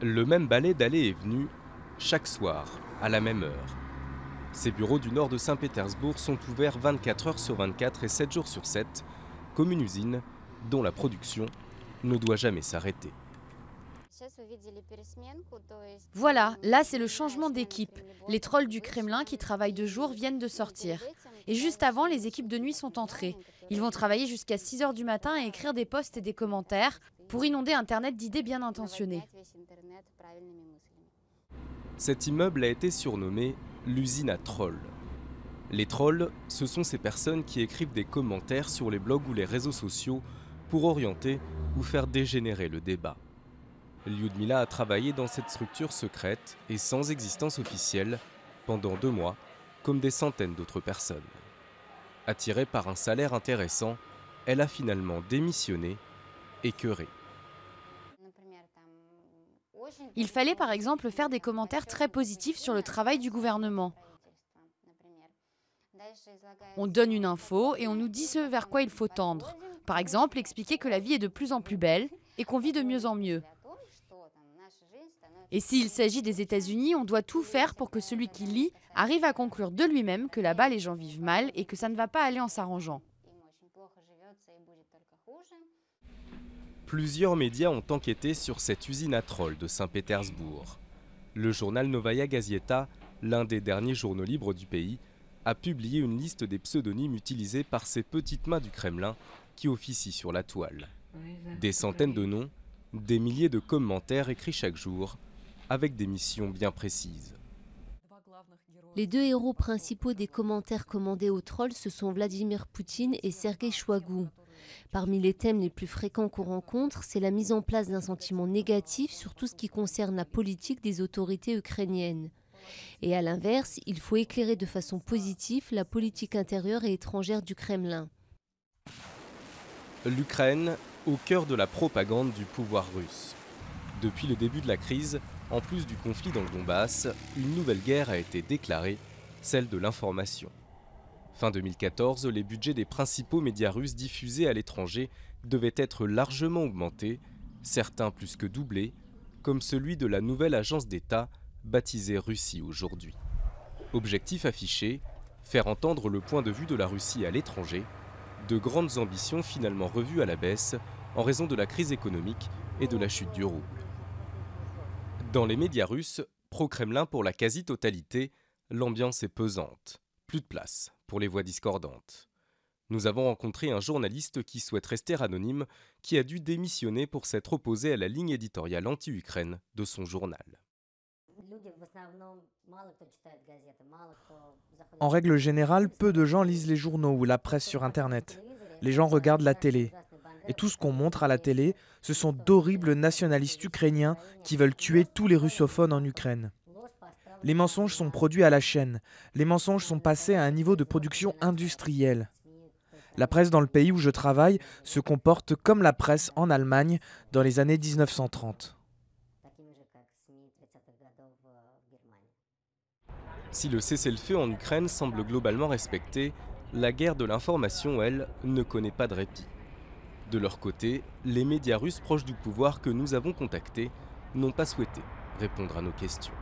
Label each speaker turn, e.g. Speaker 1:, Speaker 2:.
Speaker 1: Le même balai d'aller et venu, chaque soir, à la même heure. Ces bureaux du nord de Saint-Pétersbourg sont ouverts 24 heures sur 24 et 7 jours sur 7, comme une usine dont la production ne doit jamais s'arrêter.
Speaker 2: Voilà, là c'est le changement d'équipe. Les trolls du Kremlin qui travaillent de jour viennent de sortir. Et juste avant, les équipes de nuit sont entrées. Ils vont travailler jusqu'à 6 heures du matin et écrire des posts et des commentaires pour inonder Internet d'idées bien intentionnées.
Speaker 1: Cet immeuble a été surnommé l'usine à trolls. Les trolls, ce sont ces personnes qui écrivent des commentaires sur les blogs ou les réseaux sociaux pour orienter ou faire dégénérer le débat. Lyudmila a travaillé dans cette structure secrète et sans existence officielle pendant 2 mois, comme des centaines d'autres personnes. Attirée par un salaire intéressant, elle a finalement démissionné, écœurée.
Speaker 2: Il fallait par exemple faire des commentaires très positifs sur le travail du gouvernement. On donne une info et on nous dit ce vers quoi il faut tendre. Par exemple, expliquer que la vie est de plus en plus belle et qu'on vit de mieux en mieux. Et s'il s'agit des États-Unis, on doit tout faire pour que celui qui lit arrive à conclure de lui-même que là-bas les gens vivent mal et que ça ne va pas aller en s'arrangeant.
Speaker 1: Plusieurs médias ont enquêté sur cette usine à trolls de Saint-Pétersbourg. Le journal Novaya Gazeta, l'un des derniers journaux libres du pays, a publié une liste des pseudonymes utilisés par ces petites mains du Kremlin qui officient sur la toile. Des centaines de noms, des milliers de commentaires écrits chaque jour, avec des missions bien précises.
Speaker 3: Les 2 héros principaux des commentaires commandés aux trolls, ce sont Vladimir Poutine et Sergueï Chouagou. Parmi les thèmes les plus fréquents qu'on rencontre, c'est la mise en place d'un sentiment négatif sur tout ce qui concerne la politique des autorités ukrainiennes. Et à l'inverse, il faut éclairer de façon positive la politique intérieure et étrangère du Kremlin.
Speaker 1: L'Ukraine, au cœur de la propagande du pouvoir russe. Depuis le début de la crise, en plus du conflit dans le Donbass, une nouvelle guerre a été déclarée, celle de l'information. Fin 2014, les budgets des principaux médias russes diffusés à l'étranger devaient être largement augmentés, certains plus que doublés, comme celui de la nouvelle agence d'État baptisée Russie aujourd'hui. Objectif affiché, faire entendre le point de vue de la Russie à l'étranger, de grandes ambitions finalement revues à la baisse en raison de la crise économique et de la chute du rouble. Dans les médias russes, pro-Kremlin pour la quasi-totalité, l'ambiance est pesante. Plus de place pour les voix discordantes. Nous avons rencontré un journaliste qui souhaite rester anonyme, qui a dû démissionner pour s'être opposé à la ligne éditoriale anti-Ukraine de son journal.
Speaker 4: En règle générale, peu de gens lisent les journaux ou la presse sur Internet. Les gens regardent la télé. Et tout ce qu'on montre à la télé, ce sont d'horribles nationalistes ukrainiens qui veulent tuer tous les russophones en Ukraine. Les mensonges sont produits à la chaîne. Les mensonges sont passés à un niveau de production industrielle. La presse dans le pays où je travaille se comporte comme la presse en Allemagne dans les années 1930.
Speaker 1: Si le cessez-le-feu en Ukraine semble globalement respecté, la guerre de l'information, elle, ne connaît pas de répit. De leur côté, les médias russes proches du pouvoir que nous avons contactés n'ont pas souhaité répondre à nos questions.